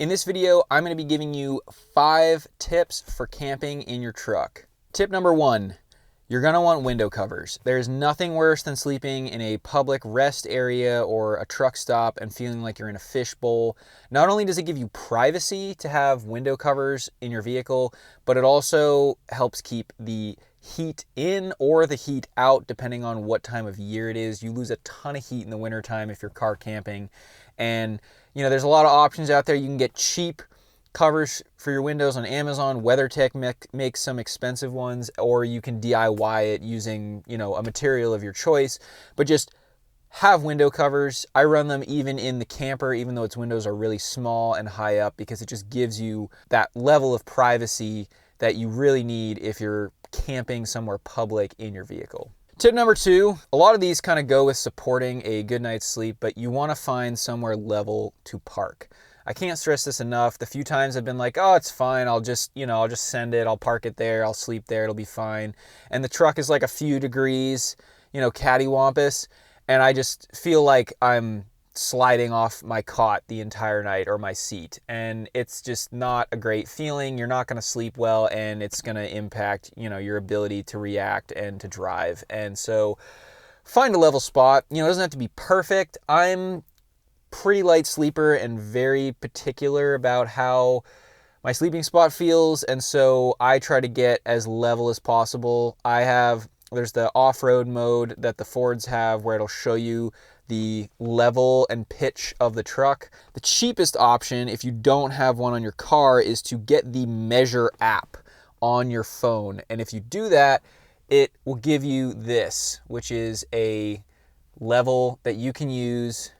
In this video, I'm going to be giving you 5 tips for camping in your truck. Tip number 1, you're going to want window covers. There's nothing worse than sleeping in a public rest area or a truck stop and feeling like you're in a fishbowl. Not only does it give you privacy to have window covers in your vehicle, but it also helps keep the heat in or the heat out depending on what time of year it is. You lose a ton of heat in the wintertime if you're car camping. And there's a lot of options out there. You can get cheap covers for your windows on Amazon. WeatherTech makes some expensive ones, or you can DIY it using, a material of your choice. But just have window covers. I run them even in the camper, even though its windows are really small and high up, because it just gives you that level of privacy that you really need if you're camping somewhere public in your vehicle. Tip number 2, a lot of these kind of go with supporting a good night's sleep, but you want to find somewhere level to park. I can't stress this enough. The few times I've been like, oh, it's fine. I'll just send it. I'll park it there. I'll sleep there. It'll be fine. And the truck is like a few degrees, cattywampus. And I just feel like I'm sliding off my cot the entire night, or my seat. And it's just not a great feeling. You're not going to sleep well, and it's going to impact, your ability to react and to drive. And so find a level spot. It doesn't have to be perfect. I'm pretty light sleeper and very particular about how my sleeping spot feels. And so I try to get as level as possible. There's the off-road mode that the Fords have where it'll show you the level and pitch of the truck. The cheapest option, if you don't have one on your car, is to get the Measure app on your phone. And if you do that, it will give you this, which is a level that you can use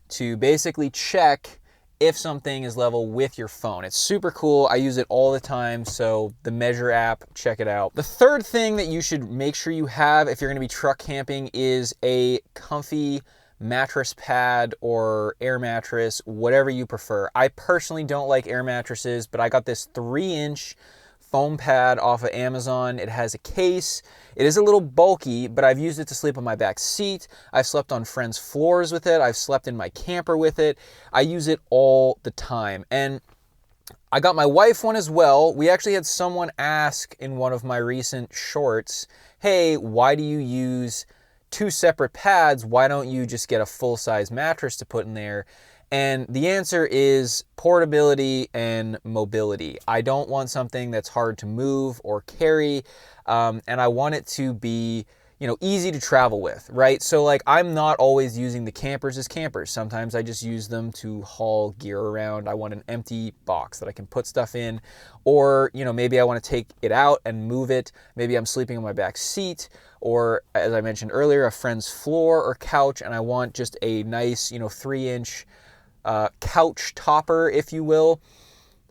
to basically check if something is level with your phone. It's super cool. I use it all the time. So the Measure app, check it out. The third thing that you should make sure you have if you're going to be truck camping is a comfy mattress pad or air mattress, whatever you prefer. I personally don't like air mattresses, but I got this 3-inch foam pad off of Amazon. It has a case. It is a little bulky, but I've used it to sleep on my back seat. I've slept on friends' floors with it. I've slept in my camper with it. I use it all the time. And I got my wife one as well. We actually had someone ask in one of my recent shorts, hey, why do you use 2 separate pads? Why don't you just get a full-size mattress to put in there? And the answer is portability and mobility. I don't want something that's hard to move or carry, and I want it to be, easy to travel with, right? So I'm not always using the campers as campers. Sometimes I just use them to haul gear around. I want an empty box that I can put stuff in, or, maybe I want to take it out and move it. Maybe I'm sleeping on my back seat, or as I mentioned earlier, a friend's floor or couch, and I want just a nice, 3-inch couch topper, if you will.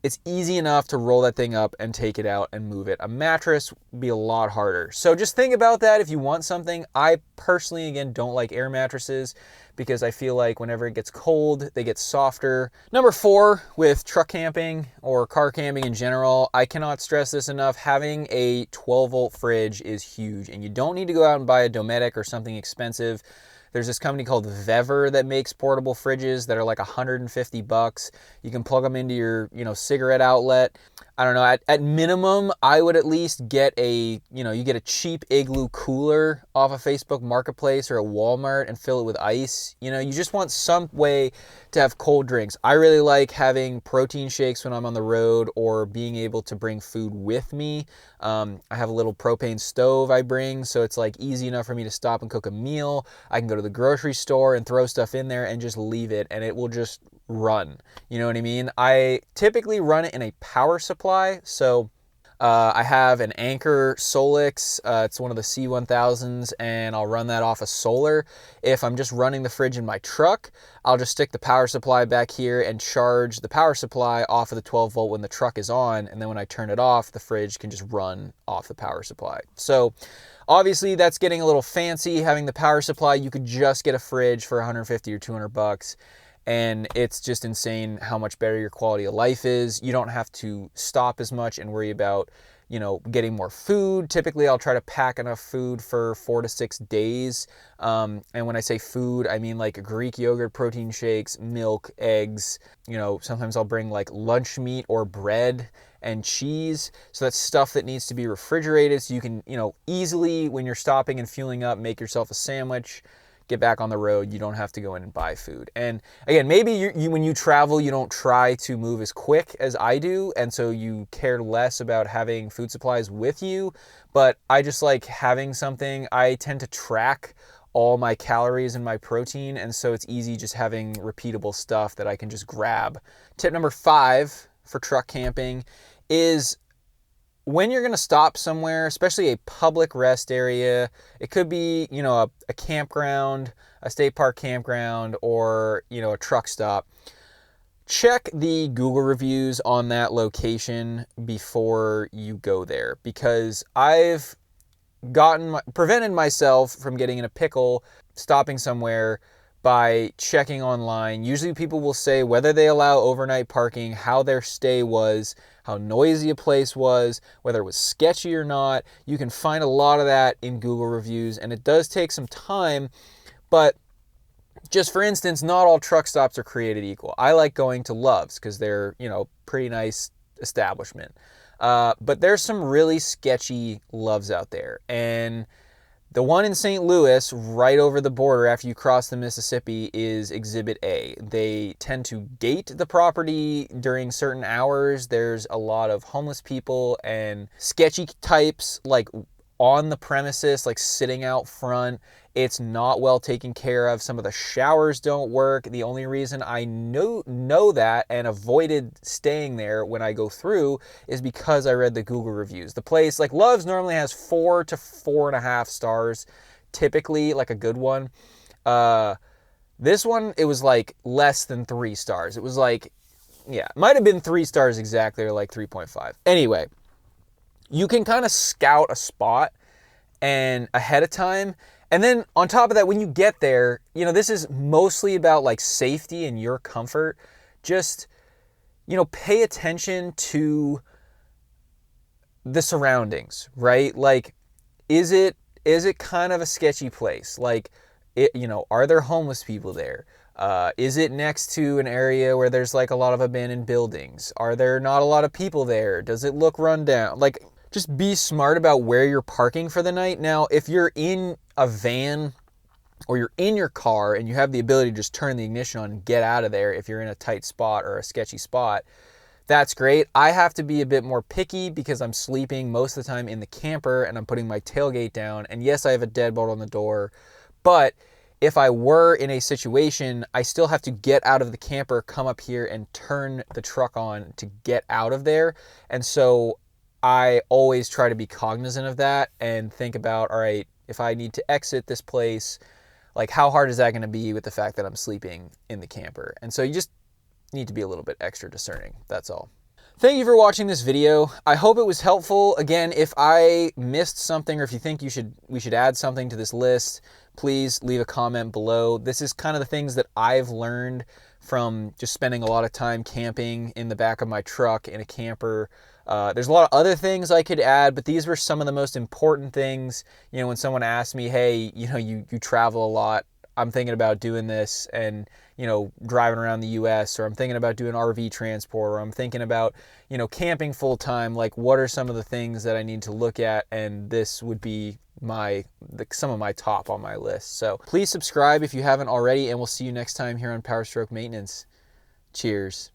It's easy enough to roll that thing up and take it out and move it. A mattress would be a lot harder. So just think about that if you want something. I personally, again, don't like air mattresses because I feel like whenever it gets cold, they get softer. Number 4, with truck camping or car camping in general, I cannot stress this enough. Having a 12-volt fridge is huge, and you don't need to go out and buy a Dometic or something expensive. There's this company called Vever that makes portable fridges that are like $150. You can plug them into your, cigarette outlet. I don't know, at minimum, I would at least get you get a cheap Igloo cooler off a Facebook Marketplace or a Walmart and fill it with ice. You just want some way to have cold drinks. I really like having protein shakes when I'm on the road, or being able to bring food with me. I have a little propane stove I bring, so it's easy enough for me to stop and cook a meal. I can go to the grocery store and throw stuff in there and just leave it, and it will just run. You know what I mean? I typically run it in a power supply. So I have an Anker Solix. It's one of the C1000s, and I'll run that off of solar. If I'm just running the fridge in my truck, I'll just stick the power supply back here and charge the power supply off of the 12 volt when the truck is on. And then when I turn it off, the fridge can just run off the power supply. So obviously that's getting a little fancy having the power supply. You could just get a fridge for $150 or $200. And it's just insane how much better your quality of life is. You don't have to stop as much and worry about you know, getting more food. Typically, I'll try to pack enough food for 4 to 6 days. And when I say food, I mean like Greek yogurt, protein shakes, milk, eggs. You know, sometimes I'll bring like lunch meat or bread and cheese. So that's stuff that needs to be refrigerated so you can, you know, easily, when you're stopping and fueling up, make yourself a sandwich, get back on the road. You don't have to go in and buy food. And again, maybe you when you travel, you don't try to move as quick as I do, and so you care less about having food supplies with you. But I just like having something. I tend to track all my calories and my protein, and so it's easy just having repeatable stuff that I can just grab. Tip number 5 for truck camping is when you're going to stop somewhere, especially a public rest area. It could be, you know, a campground, a state park campground, or, you know, a truck stop. Check the Google reviews on that location before you go there, because I've prevented myself from getting in a pickle stopping somewhere by checking online. Usually people will say whether they allow overnight parking, how their stay was, how noisy a place was, whether it was sketchy or not. You can find a lot of that in Google reviews, and it does take some time. But just for instance, not all truck stops are created equal. I like going to Love's because they're, you know, pretty nice establishment. But there's some really sketchy Love's out there. And the one in St. Louis, right over the border after you cross the Mississippi, is Exhibit A. They tend to gate the property during certain hours. There's a lot of homeless people and sketchy types like on the premises, like sitting out front. It's not well taken care of. Some of the showers don't work. The only reason I know that and avoided staying there when I go through is because I read the Google reviews. The place, like Love's, normally has 4 to 4.5 stars, typically, like a good one. This one, it was like less than 3 stars. It was like, yeah, it might have been 3 stars exactly, or like 3.5. Anyway, you can kind of scout a spot and ahead of time. And then on top of that, when you get there, you know, this is mostly about like safety and your comfort. Just, you know, pay attention to the surroundings, right? Like, is it kind of a sketchy place? Like, you know, are there homeless people there? Is it next to an area where there's like a lot of abandoned buildings? Are there not a lot of people there? Does it look run down? Like, just be smart about where you're parking for the night. Now, if you're in a van or you're in your car and you have the ability to just turn the ignition on and get out of there if you're in a tight spot or a sketchy spot, that's great. I have to be a bit more picky because I'm sleeping most of the time in the camper and I'm putting my tailgate down. And yes, I have a deadbolt on the door, but if I were in a situation, I still have to get out of the camper, come up here and turn the truck on to get out of there. And so I always try to be cognizant of that and think about, all right, if I need to exit this place, like how hard is that going to be with the fact that I'm sleeping in the camper? And so you just need to be a little bit extra discerning. That's all. Thank you for watching this video. I hope it was helpful. Again, if I missed something or if you think we should add something to this list, please leave a comment below. This is kind of the things that I've learned from just spending a lot of time camping in the back of my truck in a camper. There's a lot of other things I could add, but these were some of the most important things. You know, when someone asked me, hey, you know, you travel a lot, I'm thinking about doing this and, you know, driving around the US, or I'm thinking about doing RV transport, or I'm thinking about, you know, camping full time. Like, what are some of the things that I need to look at? And this would be some of my top on my list. So please subscribe if you haven't already, and we'll see you next time here on Power Stroke Maintenance. Cheers.